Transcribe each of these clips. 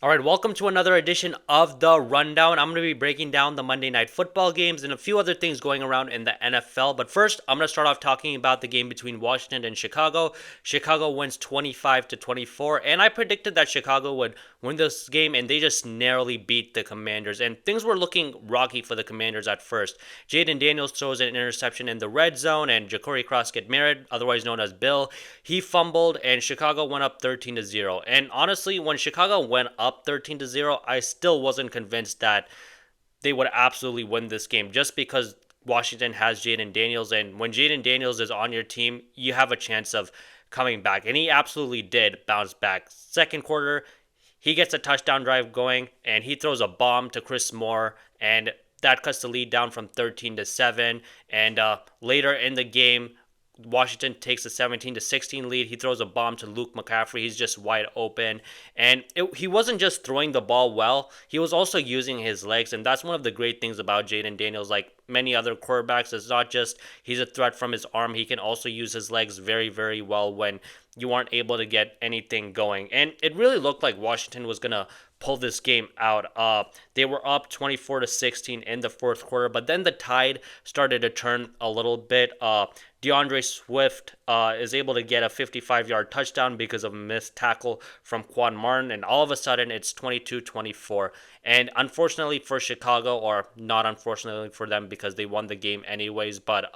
All right, welcome to another edition of The Rundown. I'm going to be breaking down the Monday Night Football games and a few other things going around in the NFL. But first, I'm going to start off talking about the game between Washington and Chicago. Chicago wins 25-24, and I predicted that Chicago would win this game, and they just narrowly beat the Commanders. And things were looking rocky for the Commanders at first. Jaden Daniels throws an interception in the red zone, and Ja'Cory Cross get married, otherwise known as Bill. He fumbled, and Chicago went up 13-0. And honestly, when Chicago went up 13-0, I still wasn't convinced that they would absolutely win this game just because Washington has Jaden Daniels, and when Jaden Daniels is on your team, you have a chance of coming back, and he absolutely did bounce back. Second quarter, he gets a touchdown drive going, and he throws a bomb to Chris Moore, and that cuts the lead down from 13-7. And later in the game, Washington takes a 17-16 lead. He throws a bomb to Luke McCaffrey. He's just wide open. And he wasn't just throwing the ball well, he was also using his legs. And that's one of the great things about Jaden Daniels. Like many other quarterbacks, it's not just he's a threat from his arm. He can also use his legs very, very well when you aren't able to get anything going. And it really looked like Washington was going to pull this game out. They were up 24-16 in the fourth quarter, but then the tide started to turn a little bit. DeAndre Swift is able to get a 55-yard touchdown because of a missed tackle from Quan Martin, and all of a sudden it's 22-24. And unfortunately for Chicago, or not unfortunately for them because they won the game anyways, but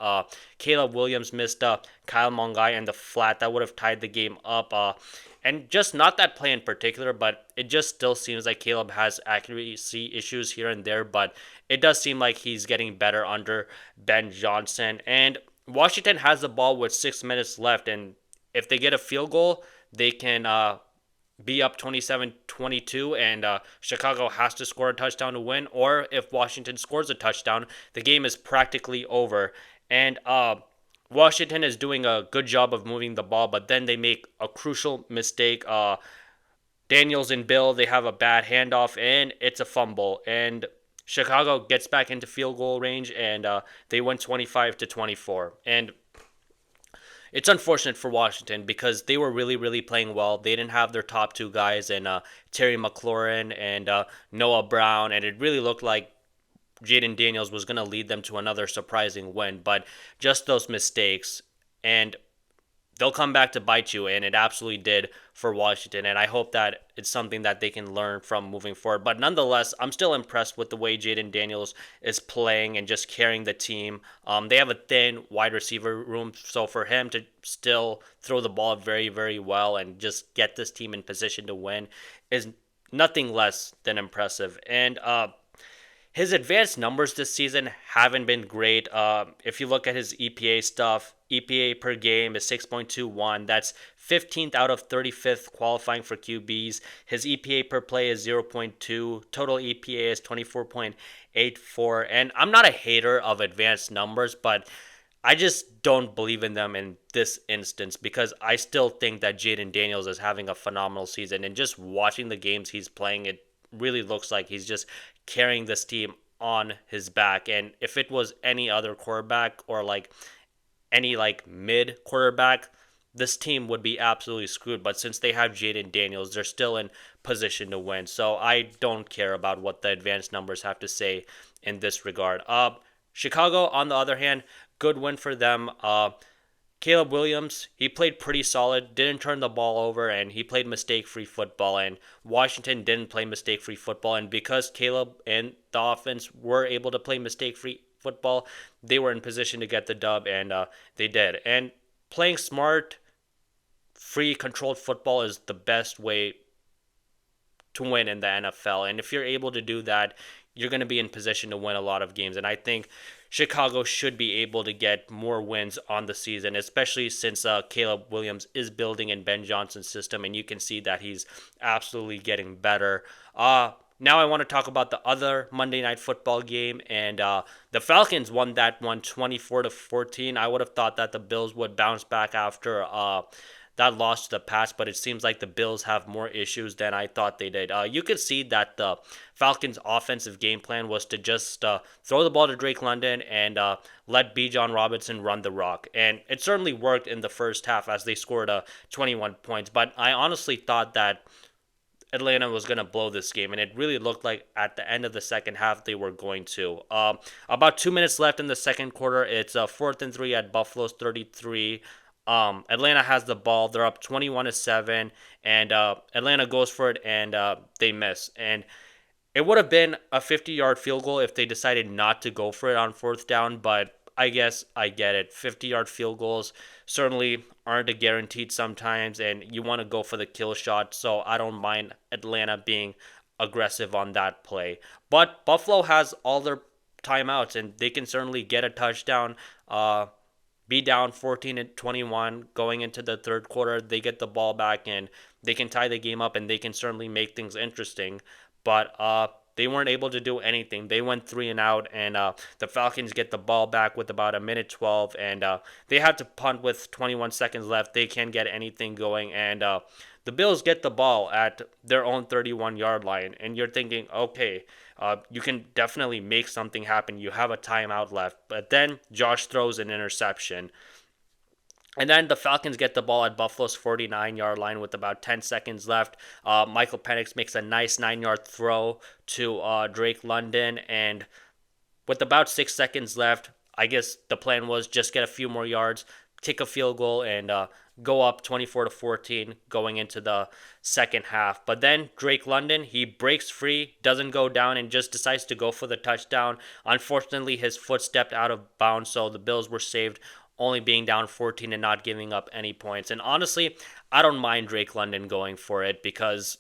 Caleb Williams missed Kyle Mongai in the flat. That would have tied the game up. And just not that play in particular, but it just still seems like Caleb has accuracy issues here and there, but it does seem like he's getting better under Ben Johnson. And Washington has the ball with 6 minutes left, and if they get a field goal, they can be up 27-22, and Chicago has to score a touchdown to win, or if Washington scores a touchdown, the game is practically over. And Washington is doing a good job of moving the ball, but then they make a crucial mistake. Daniels and Bill, they have a bad handoff, and it's a fumble. And Chicago gets back into field goal range, and they win 25-24. And it's unfortunate for Washington because they were really, really playing well. They didn't have their top two guys, and Terry McLaurin and Noah Brown, and it really looked like Jaden Daniels was going to lead them to another surprising win, but just those mistakes, and they'll come back to bite you, and it absolutely did for Washington, and I hope that it's something that they can learn from moving forward. But nonetheless, I'm still impressed with the way Jaden Daniels is playing and just carrying the team. They have a thin wide receiver room, so for him to still throw the ball very, very well and just get this team in position to win is nothing less than impressive. And his advanced numbers this season haven't been great. If you look at his EPA stuff, EPA per game is 6.21. That's 15th out of 35th qualifying for QBs. His EPA per play is 0.2. Total EPA is 24.84. And I'm not a hater of advanced numbers, but I just don't believe in them in this instance because I still think that Jaden Daniels is having a phenomenal season. And just watching the games he's playing, it really looks like he's just carrying this team on his back. And if it was any other quarterback or like any like mid quarterback, this team would be absolutely screwed. But since they have Jaden Daniels, they're still in position to win. So I don't care about what the advanced numbers have to say in this regard. Chicago, on the other hand, good win for them. Caleb Williams, he played pretty solid, didn't turn the ball over, and he played mistake-free football, and Washington didn't play mistake-free football, and because Caleb and the offense were able to play mistake-free football, they were in position to get the dub, and they did. And playing smart, free, controlled football is the best way to win in the NFL, and if you're able to do that, you're going to be in position to win a lot of games, and I think Chicago should be able to get more wins on the season, especially since Caleb Williams is building in Ben Johnson's system, and you can see that he's absolutely getting better. Now I want to talk about the other Monday Night Football game, and the Falcons won that one 24-14. I would have thought that the Bills would bounce back after that loss to the Pats, but it seems like the Bills have more issues than I thought they did. You could see that the Falcons' offensive game plan was to just throw the ball to Drake London and let Bijan Robinson run the rock. And it certainly worked in the first half as they scored 21 points. But I honestly thought that Atlanta was going to blow this game, and it really looked like at the end of the second half they were going to. About 2 minutes left in the second quarter. It's 4th and 3 at Buffalo's 33. Atlanta has the ball. They're up 21-7, and Atlanta goes for it, and they miss. And it would have been a 50-yard field goal if they decided not to go for it on fourth down, but I guess I get it. 50-yard field goals certainly aren't a guaranteed sometimes, and you want to go for the kill shot, so I don't mind Atlanta being aggressive on that play. But Buffalo has all their timeouts, and they can certainly get a touchdown. Be down 14-21 going into the third quarter. They get the ball back, and they can tie the game up, and they can certainly make things interesting. But they weren't able to do anything. They went 3-and-out, and the Falcons get the ball back with about a minute 12, and they had to punt with 21 seconds left. They can't get anything going, and the Bills get the ball at their own 31-yard line, and you're thinking, okay, you can definitely make something happen. You have a timeout left, but then Josh throws an interception. And then the Falcons get the ball at Buffalo's 49-yard line with about 10 seconds left. Michael Penix makes a nice 9-yard throw to Drake London. And with about 6 seconds left, I guess the plan was just get a few more yards, kick a field goal, and go up 24-14 going into the second half. But then Drake London, he breaks free, doesn't go down, and just decides to go for the touchdown. Unfortunately, his foot stepped out of bounds, so the Bills were saved, only being down 14 and not giving up any points. And honestly, I don't mind Drake London going for it, because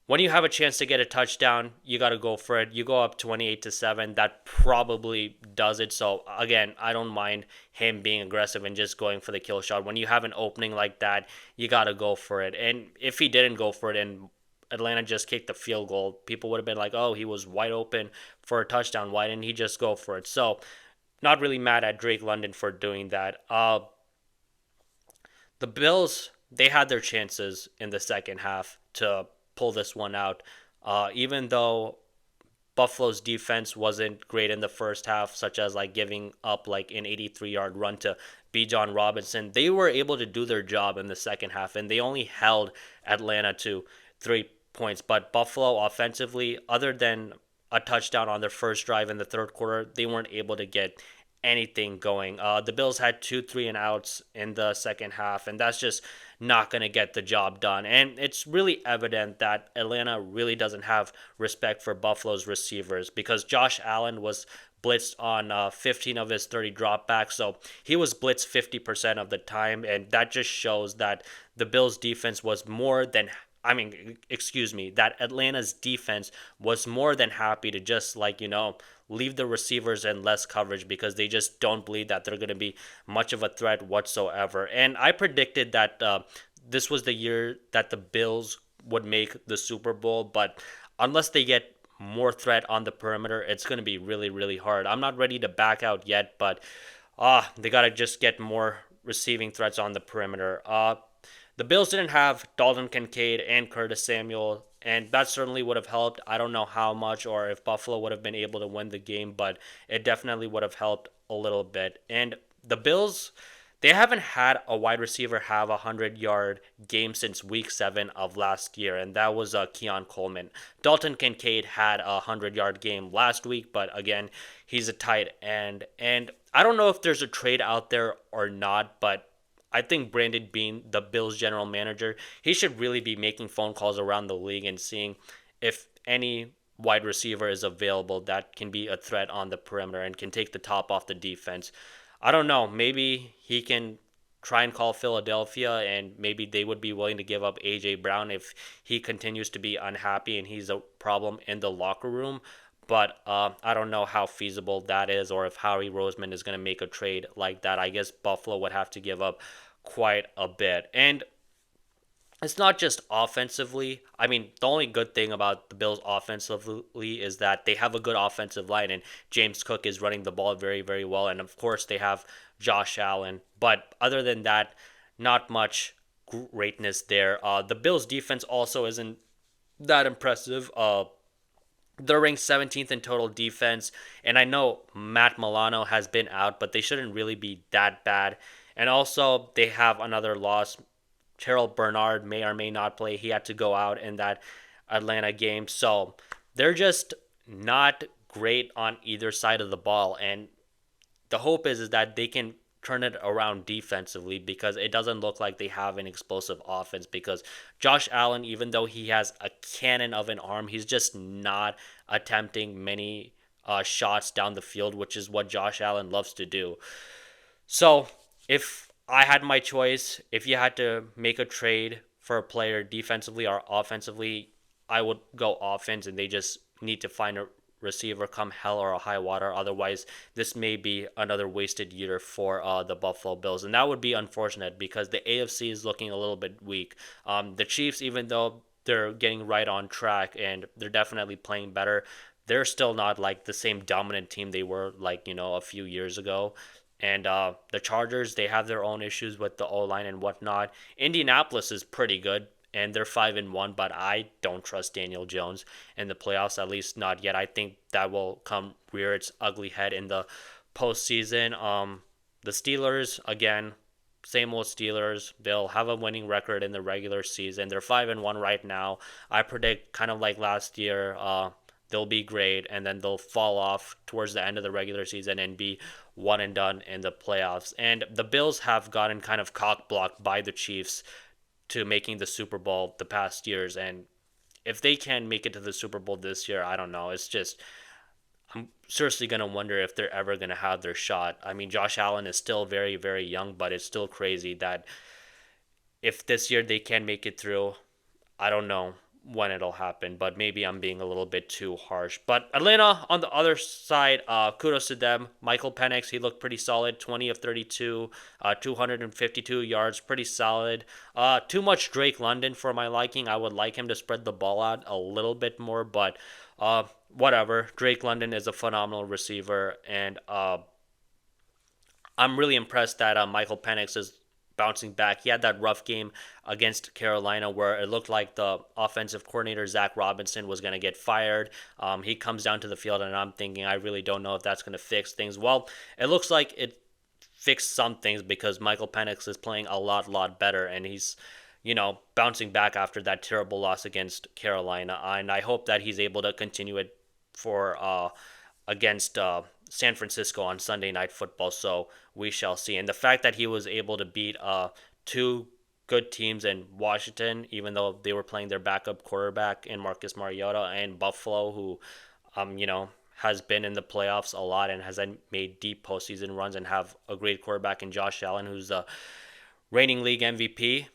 when you have a chance to get a touchdown, you got to go for it. You go up 28-7, that probably does it. So again, I don't mind him being aggressive and just going for the kill shot. When you have an opening like that, you got to go for it. And if he didn't go for it and Atlanta just kicked the field goal, people would have been like, oh, he was wide open for a touchdown. Why didn't he just go for it? So not really mad at Drake London for doing that. The Bills, they had their chances in the second half to pull this one out. Even though Buffalo's defense wasn't great in the first half, such as like giving up like an 83-yard run to Bijan Robinson, they were able to do their job in the second half, and they only held Atlanta to 3 points. But Buffalo offensively, other than a touchdown on their first drive in the third quarter, they weren't able to get anything going. The Bills had 2 3-and-outs in the second half, and that's just not going to get the job done. And it's really evident that Atlanta really doesn't have respect for Buffalo's receivers, because Josh Allen was blitzed on 15 of his 30 dropbacks, so he was blitzed 50% of the time, and that just shows that the Bills defense was more than that Atlanta's defense was more than happy to just leave the receivers in less coverage, because they just don't believe that they're going to be much of a threat whatsoever. And I predicted that this was the year that the Bills would make the Super Bowl, but unless they get more threat on the perimeter, it's going to be really, really hard. I'm not ready to back out yet, but they got to just get more receiving threats on the perimeter. The Bills didn't have Dalton Kincaid and Curtis Samuel, and that certainly would have helped. I don't know how much, or if Buffalo would have been able to win the game, but it definitely would have helped a little bit. And the Bills, they haven't had a wide receiver have a 100-yard game since week 7 of last year, and that was Keon Coleman. Dalton Kincaid had a 100-yard game last week, but again, he's a tight end. And I don't know if there's a trade out there or not, but I think Brandon Beane, the Bills general manager, he should really be making phone calls around the league and seeing if any wide receiver is available that can be a threat on the perimeter and can take the top off the defense. I don't know. Maybe he can try and call Philadelphia, and maybe they would be willing to give up A.J. Brown if he continues to be unhappy and he's a problem in the locker room. But I don't know how feasible that is, or if Howie Roseman is going to make a trade like that. I guess Buffalo would have to give up quite a bit. And it's not just offensively. I mean, the only good thing about the Bills offensively is that they have a good offensive line, and James Cook is running the ball very, very well. And of course, they have Josh Allen. But other than that, not much greatness there. The Bills defense also isn't that impressive. They're ranked 17th in total defense, and I know Matt Milano has been out, but they shouldn't really be that bad. And also, they have another loss. Terrell Bernard may or may not play. He had to go out in that Atlanta game. So they're just not great on either side of the ball. And the hope is that they can turn it around defensively, because it doesn't look like they have an explosive offense, because Josh Allen, even though he has a cannon of an arm, he's just not attempting many shots down the field, which is what Josh Allen loves to do. So if I had my choice, if you had to make a trade for a player defensively or offensively, I would go offense, and they just need to find a receiver come hell or a high water. Otherwise, this may be another wasted year for the Buffalo Bills, and that would be unfortunate because the AFC is looking a little bit weak. The Chiefs, even though they're getting right on track and they're definitely playing better, they're still not like the same dominant team they were like a few years ago. And the Chargers, they have their own issues with the O line and whatnot. Indianapolis is pretty good, and they're 5-1, but I don't trust Daniel Jones in the playoffs, at least not yet. I think that will come rear its ugly head in the postseason. The Steelers, again, same old Steelers. They'll have a winning record in the regular season. They're 5-1 right now. I predict, kind of like last year, they'll be great, and then they'll fall off towards the end of the regular season and be one and done in the playoffs. And the Bills have gotten kind of cock blocked by the Chiefs to making the Super Bowl the past years. And if they can make it to the Super Bowl this year, I don't know. It's just, I'm seriously going to wonder if they're ever going to have their shot. I mean, Josh Allen is still very, very young, but it's still crazy that if this year they can make it through, I don't know when it'll happen, but maybe I'm being a little bit too harsh. But Atlanta, on the other side, kudos to them. Michael Penix, he looked pretty solid, 20 of 32, 252 yards, pretty solid. Too much Drake London for my liking. I would like him to spread the ball out a little bit more, but whatever. Drake London is a phenomenal receiver, and I'm really impressed that Michael Penix is bouncing back. He had that rough game against Carolina where it looked like the offensive coordinator, Zach Robinson, was going to get fired. He comes down to the field, and I'm thinking, I really don't know if that's going to fix things. Well, it looks like it fixed some things because Michael Penix is playing a lot better, and he's bouncing back after that terrible loss against Carolina. And I hope that he's able to continue it for against San Francisco on Sunday Night Football. So we shall see. And the fact that he was able to beat two good teams in Washington, even though they were playing their backup quarterback in Marcus Mariota, and Buffalo, who has been in the playoffs a lot and has made deep postseason runs and have a great quarterback in Josh Allen, who's the reigning league MVP,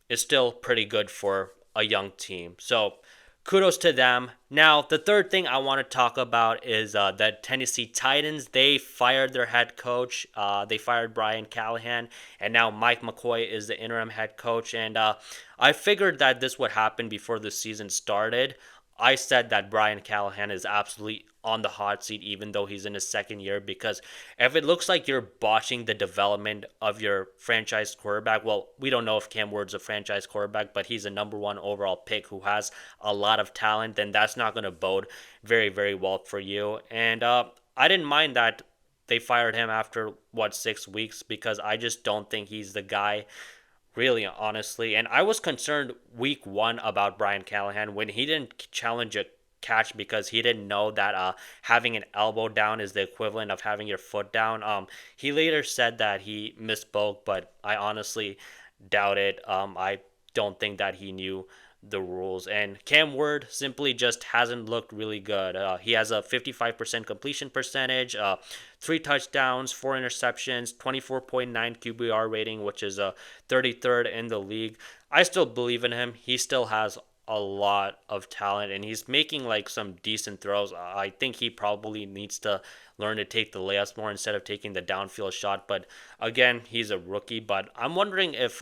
is still pretty good for a young team. So kudos to them. Now, the third thing I want to talk about is the Tennessee Titans. They fired their head coach. They fired Brian Callahan, and now Mike McCoy is the interim head coach. And I figured that this would happen before the season started. I said that Brian Callahan is absolutely on the hot seat, even though he's in his second year, because if it looks like you're botching the development of your franchise quarterback, well, we don't know if Cam Ward's a franchise quarterback, but he's a number one overall pick who has a lot of talent, then that's not going to bode very, very well for you. And I didn't mind that they fired him after, 6 weeks, because I just don't think he's the guy, really, honestly. And I was concerned week one about Brian Callahan when he didn't challenge a catch because he didn't know that having an elbow down is the equivalent of having your foot down. He later said that he misspoke, but I honestly doubt it. I don't think that he knew the rules. And Cam Ward simply just hasn't looked really good. He has a 55% completion percentage, 3 touchdowns, 4 interceptions, 24.9 QBR rating, which is a 33rd in the league. I still believe in him. He still has a lot of talent, and he's making like some decent throws. I think he probably needs to learn to take the layups more instead of taking the downfield shot. But again, he's a rookie. But I'm wondering if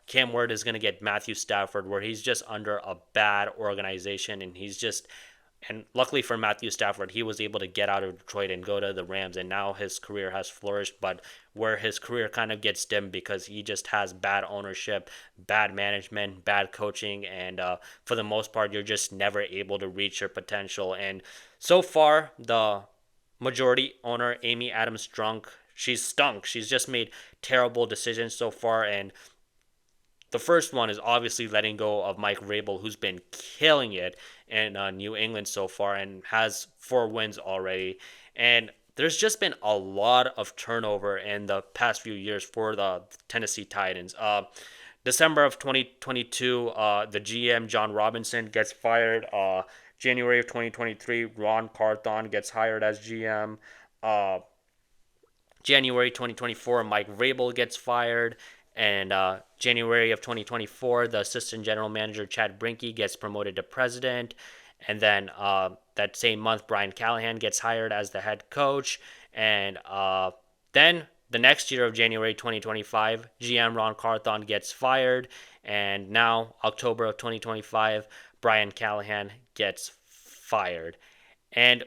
Cam Ward is going to get Matthew Stafford, where he's just under a bad organization, and he's just. And luckily for Matthew Stafford, he was able to get out of Detroit and go to the Rams, and now his career has flourished. But where his career kind of gets dimmed because he just has bad ownership, bad management, bad coaching, and for the most part, you're just never able to reach your potential. And so far, the majority owner, Amy Adams Strunk, she's stunk. She's just made terrible decisions so far, and The first one is obviously letting go of Mike Vrabel, who's been killing it in New England so far and has 4 wins already. And there's just been a lot of turnover in the past few years for the Tennessee Titans. December of 2022, the GM John Robinson gets fired. January of 2023, Ron Carthon gets hired as GM. Uh, January 2024, Mike Vrabel gets fired. And January of 2024, the assistant general manager Chad Brinkie gets promoted to president. And then that same month, Brian Callahan gets hired as the head coach. And then the next year of January 2025, GM Ron Carthon gets fired. And now, October of 2025, Brian Callahan gets fired. And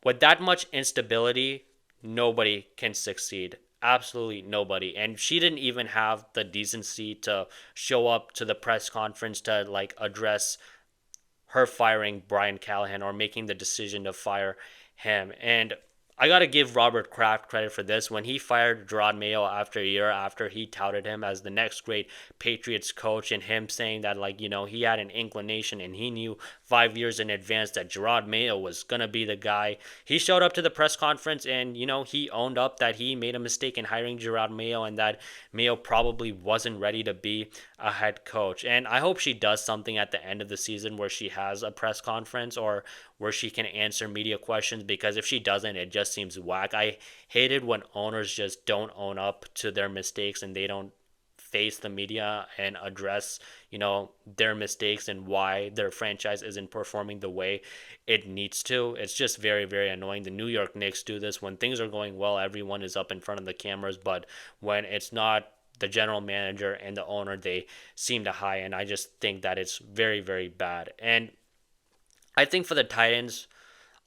with that much instability, nobody can succeed. Absolutely nobody. And she didn't even have the decency to show up to the press conference to like address her firing Brian Callahan or making the decision to fire him. And I got to give Robert Kraft credit for this. When he fired Gerard Mayo after a year after he touted him as the next great Patriots coach, and him saying that, like, he had an inclination and he knew 5 years in advance that Gerard Mayo was going to be the guy. He showed up to the press conference and, he owned up that he made a mistake in hiring Gerard Mayo and that Mayo probably wasn't ready to be a head coach. And I hope she does something at the end of the season where she has a press conference or where she can answer media questions, because if she doesn't, it just seems whack. I hated when owners just don't own up to their mistakes and they don't face the media and address, their mistakes and why their franchise isn't performing the way it needs to. It's just very, very annoying. The New York Knicks do this. When things are going well, everyone is up in front of the cameras, but when it's not, the general manager and the owner, they seem to hide, and I just think that it's very, very bad. And I think for the Titans,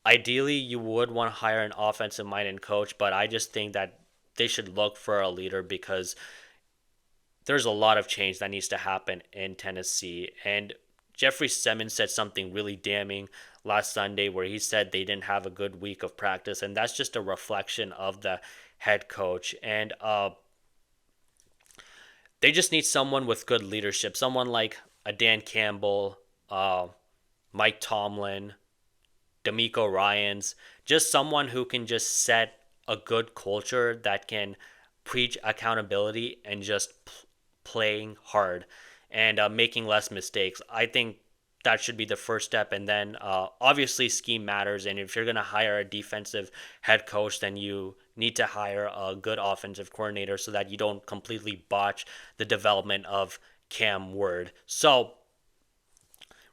ideally you would want to hire an offensive minded coach, but I just think that they should look for a leader because there's a lot of change that needs to happen in Tennessee. And Jeffrey Simmons said something really damning last Sunday where he said they didn't have a good week of practice, and that's just a reflection of the head coach. And they just need someone with good leadership, someone like a Dan Campbell, Mike Tomlin, D'Amico Ryans, just someone who can just set a good culture that can preach accountability and just playing hard and making less mistakes. I think that should be the first step. And then obviously scheme matters. And if you're going to hire a defensive head coach, then you need to hire a good offensive coordinator so that you don't completely botch the development of Cam Ward. So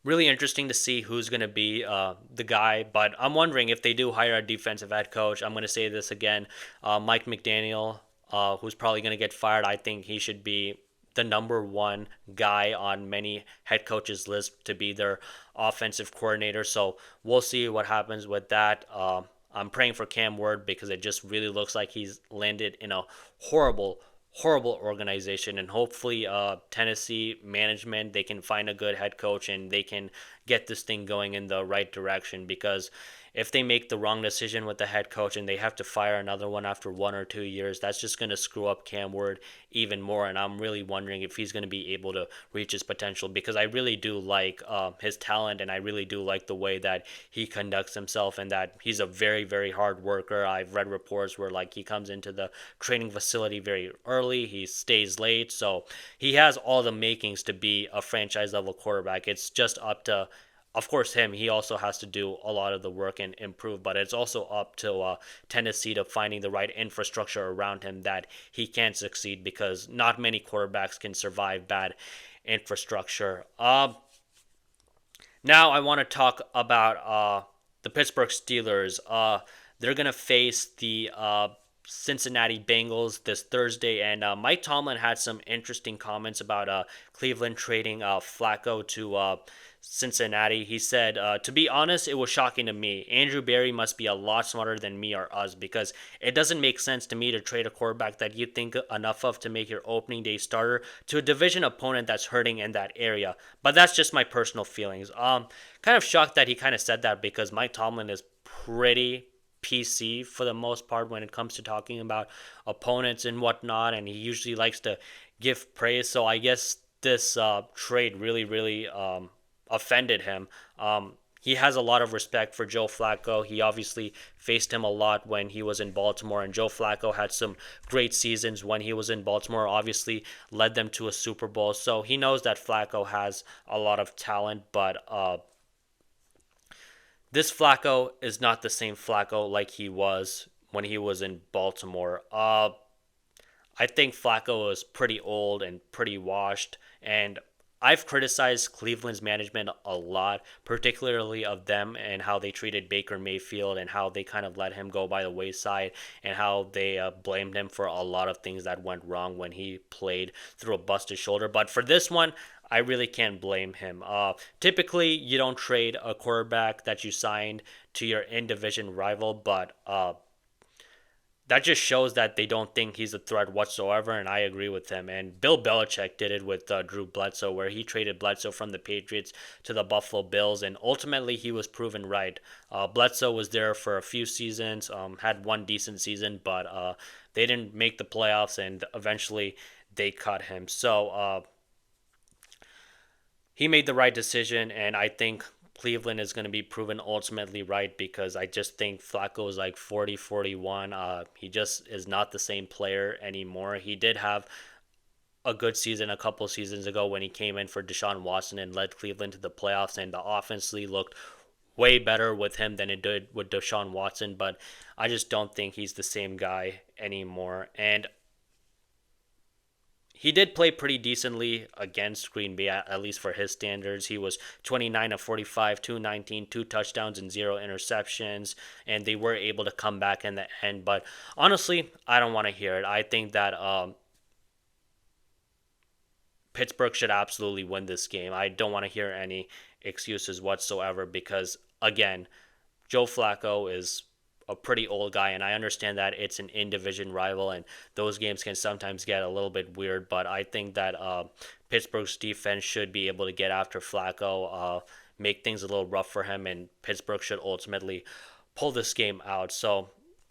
really interesting to see who's going to be the guy. But I'm wondering if they do hire a defensive head coach. I'm going to say this again. Mike McDaniel, who's probably going to get fired, I think he should be the number one guy on many head coaches' list to be their offensive coordinator. So we'll see what happens with that. I'm praying for Cam Ward because it just really looks like he's landed in a horrible organization, and hopefully Tennessee management, they can find a good head coach and they can get this thing going in the right direction, because if they make the wrong decision with the head coach and they have to fire another one after 1 or 2 years, that's just going to screw up Cam Ward even more. And I'm really wondering if he's going to be able to reach his potential, because I really do like his talent, and I really do like the way that he conducts himself, and that he's a very, very hard worker. I've read reports where like he comes into the training facility very early, he stays late, so he has all the makings to be a franchise level quarterback. It's just up to, of course, him. He also has to do a lot of the work and improve, but it's also up to Tennessee to finding the right infrastructure around him that he can succeed, because not many quarterbacks can survive bad infrastructure. Now I want to talk about the Pittsburgh Steelers. They're going to face the Cincinnati Bengals this Thursday, and Mike Tomlin had some interesting comments about Cleveland trading Flacco to Cincinnati. He said, to be honest, it was shocking to me. Andrew Berry must be a lot smarter than me or us, because it doesn't make sense to me to trade a quarterback that you think enough of to make your opening day starter to a division opponent that's hurting in that area. But that's just my personal feelings. Kind of shocked that he kind of said that, because Mike Tomlin is pretty PC for the most part when it comes to talking about opponents and whatnot, and he usually likes to give praise. So I guess this trade really offended him. He has a lot of respect for Joe Flacco. He obviously faced him a lot when he was in Baltimore, and Joe Flacco had some great seasons when he was in Baltimore, obviously led them to a Super Bowl. So he knows that Flacco has a lot of talent, but this Flacco is not the same Flacco like he was when he was in Baltimore. I think Flacco is pretty old and pretty washed, and I've criticized Cleveland's management a lot, particularly of them and how they treated Baker Mayfield and how they kind of let him go by the wayside and how they blamed him for a lot of things that went wrong when he played through a busted shoulder. But for this one, I really can't blame him. Typically, you don't trade a quarterback that you signed to your in division rival, but that just shows that they don't think he's a threat whatsoever, and I agree with him. And Bill Belichick did it with Drew Bledsoe, where he traded Bledsoe from the Patriots to the Buffalo Bills, and ultimately he was proven right. Bledsoe was there for a few seasons, had one decent season, but they didn't make the playoffs, and eventually they cut him. So he made the right decision, and I think Cleveland is going to be proven ultimately right because I just think Flacco is like 40, 41. He just is not the same player anymore. He did have a good season a couple seasons ago when he came in for Deshaun Watson and led Cleveland to the playoffs, and the offensively looked way better with him than it did with Deshaun Watson, but I just don't think he's the same guy anymore. And he did play pretty decently against Green Bay, at least for his standards. He was 29 of 45, 219, two touchdowns, and zero interceptions, and they were able to come back in the end. But honestly, I don't want to hear it. I think that Pittsburgh should absolutely win this game. I don't want to hear any excuses whatsoever because, again, Joe Flacco is a pretty old guy, and I understand that it's an in-division rival, and those games can sometimes get a little bit weird. But I think that Pittsburgh's defense should be able to get after Flacco, make things a little rough for him, and Pittsburgh should ultimately pull this game out. So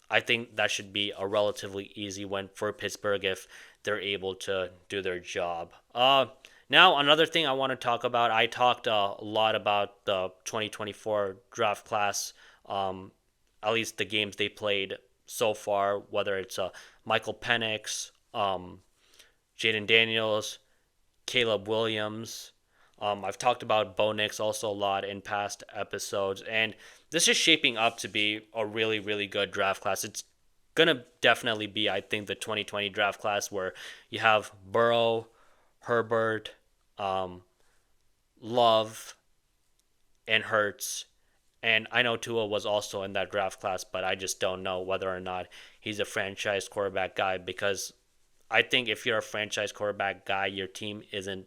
I think that should be a relatively easy win for Pittsburgh if they're able to do their job. Now, another thing I want to talk about, I talked a lot about the 2024 draft class. At least the games they played so far, whether it's Michael Penix, Jaden Daniels, Caleb Williams. I've talked about Bo Nix also a lot in past episodes, and this is shaping up to be a really good draft class. It's going to definitely be, I think, the 2020 draft class where you have Burrow, Herbert, Love, and Hurts. And I know Tua was also in that draft class, but I just don't know whether or not he's a franchise quarterback guy because I think if you're a franchise quarterback guy, your team isn't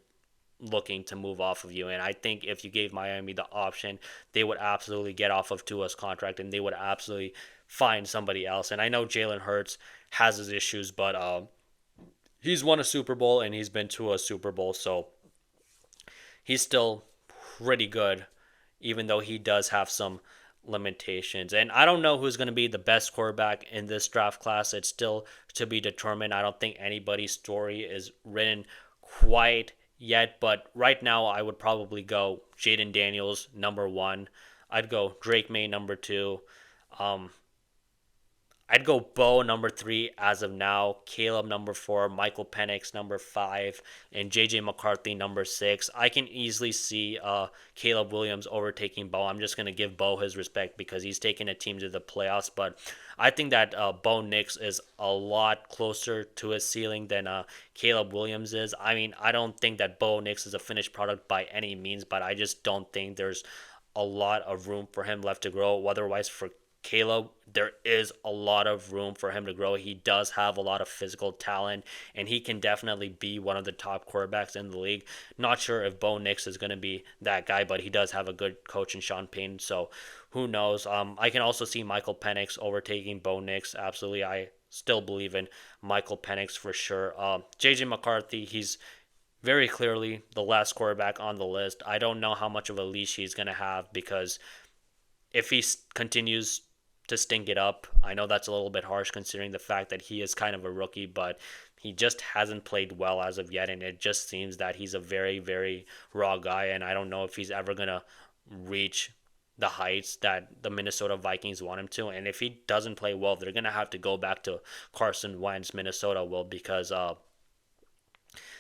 looking to move off of you. And I think if you gave Miami the option, they would absolutely get off of Tua's contract and they would absolutely find somebody else. And I know Jalen Hurts has his issues, but he's won a Super Bowl and he's been to a Super Bowl, so he's still pretty good even though he does have some limitations. And I don't know who's going to be the best quarterback in this draft class. It's still to be determined. I don't think anybody's story is written quite yet, but right now I would probably go Jaden Daniels, number one. I'd go Drake May, number two. I'd go Bo number three as of now, Caleb number four, Michael Penix number five, and JJ McCarthy number six. I can easily see Caleb Williams overtaking Bo. I'm just going to give Bo his respect because he's taken a team to the playoffs, but I think that Bo Nix is a lot closer to his ceiling than Caleb Williams is. I mean, I don't think that Bo Nix is a finished product by any means, but I just don't think there's a lot of room for him left to grow. Otherwise, for Caleb, there is a lot of room for him to grow. He does have a lot of physical talent, and he can definitely be one of the top quarterbacks in the league. Not sure if Bo Nix is going to be that guy, but he does have a good coach in Sean Payton, so who knows. I can also see Michael Penix overtaking Bo Nix. Absolutely, I still believe in Michael Penix for sure. JJ McCarthy, he's very clearly the last quarterback on the list. I don't know how much of a leash he's going to have because if he continues to stink it up. I know that's a little bit harsh considering the fact that he is kind of a rookie, but he just hasn't played well as of yet, and it just seems that he's a very, very raw guy, and I don't know if he's ever gonna reach the heights that the Minnesota Vikings want him to. And if he doesn't play well, they're gonna have to go back to Carson Wentz, Minnesota will, because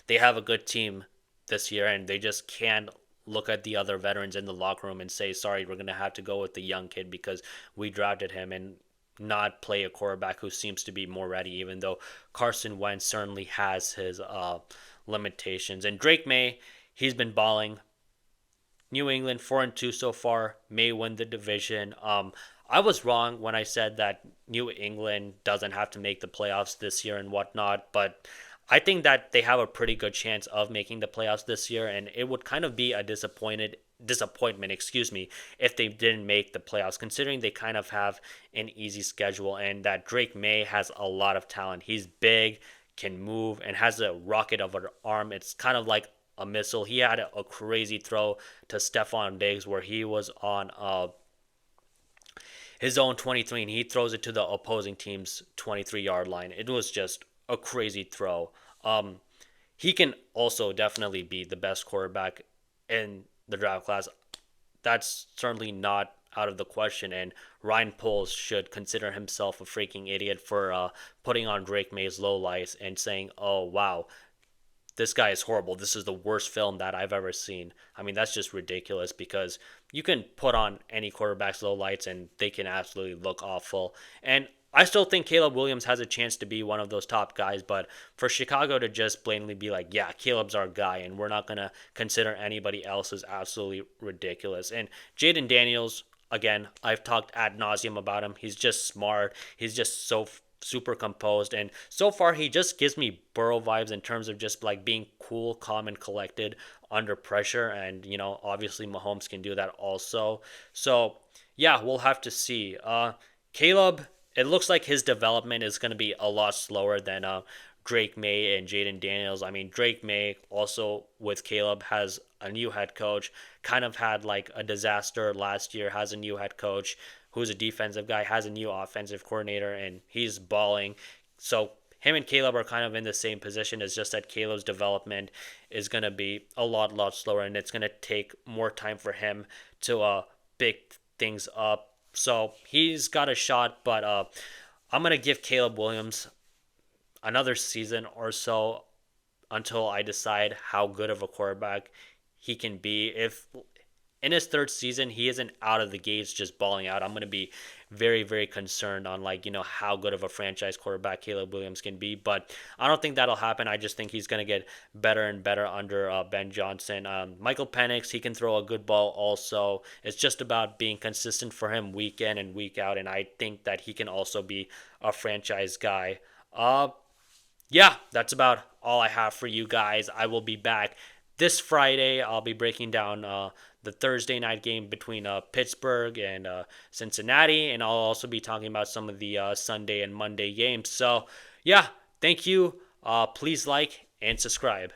they have a good team this year, and they just can't look at the other veterans in the locker room and say, sorry, we're going to have to go with the young kid because we drafted him, and not play a quarterback who seems to be more ready, even though Carson Wentz certainly has his limitations. And Drake May, he's been balling. New England 4-2 so far, may win the division. I was wrong when I said that New England doesn't have to make the playoffs this year and whatnot, but I think that they have a pretty good chance of making the playoffs this year, and it would kind of be a disappointment, if they didn't make the playoffs, considering they kind of have an easy schedule, and that Drake May has a lot of talent. He's big, can move, and has a rocket of an arm. It's kind of like a missile. He had a crazy throw to Stephon Diggs where he was on his own 23, and he throws it to the opposing team's 23-yard line. It was just a crazy throw. Um, he can also definitely be the best quarterback in the draft class. That's certainly not out of the question, and Ryan Poles should consider himself a freaking idiot for putting on Drake May's low lights and saying, oh, wow, this guy is horrible. This is the worst film that I've ever seen. I mean, that's just ridiculous, because you can put on any quarterback's low lights and they can absolutely look awful. And I still think Caleb Williams has a chance to be one of those top guys, but for Chicago to just blatantly be like, yeah, Caleb's our guy and we're not going to consider anybody else is absolutely ridiculous. And Jaden Daniels, again, I've talked ad nauseum about him. He's just smart. He's just so super composed, and so far he just gives me Burrow vibes in terms of just like being cool, calm, and collected under pressure. And obviously Mahomes can do that also. So yeah, we'll have to see. Caleb, it looks like his development is going to be a lot slower than Drake May and Jaden Daniels. I mean, Drake May also with Caleb has a new head coach, kind of had like a disaster last year, has a new head coach who's a defensive guy, has a new offensive coordinator, and he's balling. So him and Caleb are kind of in the same position. It's just that Caleb's development is going to be a lot slower, and it's going to take more time for him to pick things up. So he's got a shot, but I'm going to give Caleb Williams another season or so until I decide how good of a quarterback he can be. If in his third season he isn't out of the gates just balling out, I'm going to be very, very concerned on how good of a franchise quarterback Caleb Williams can be. But I don't think that'll happen. I just think he's going to get better and better under Ben Johnson. Michael Penix, he can throw a good ball also. It's just about being consistent for him week in and week out, and I think that he can also be a franchise guy. Yeah, that's about all I have for you guys. I will be back this Friday. I'll be breaking down the Thursday night game between Pittsburgh and Cincinnati, and I'll also be talking about some of the Sunday and Monday games. So, yeah, thank you. Please like and subscribe.